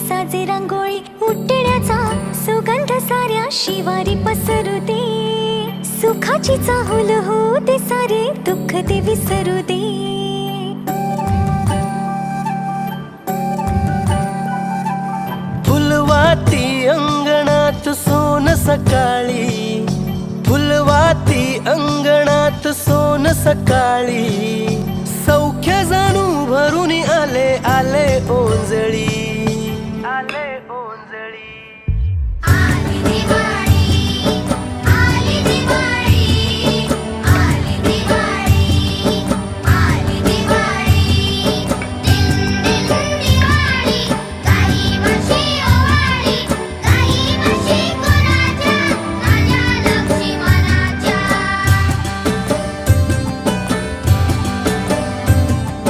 साजे रांगोळी उठण्याचा सुगंध साऱ्या शिवारी पसरू दे. सुखाची चाहुल होऊ दे सारे दुःख ते विसरू दे. फुलवाती अंगणात सोन सकाळी, फुलवाती अंगणात सोन सकाळी. सौख्य जाणू भरून आले आले ओंजळी.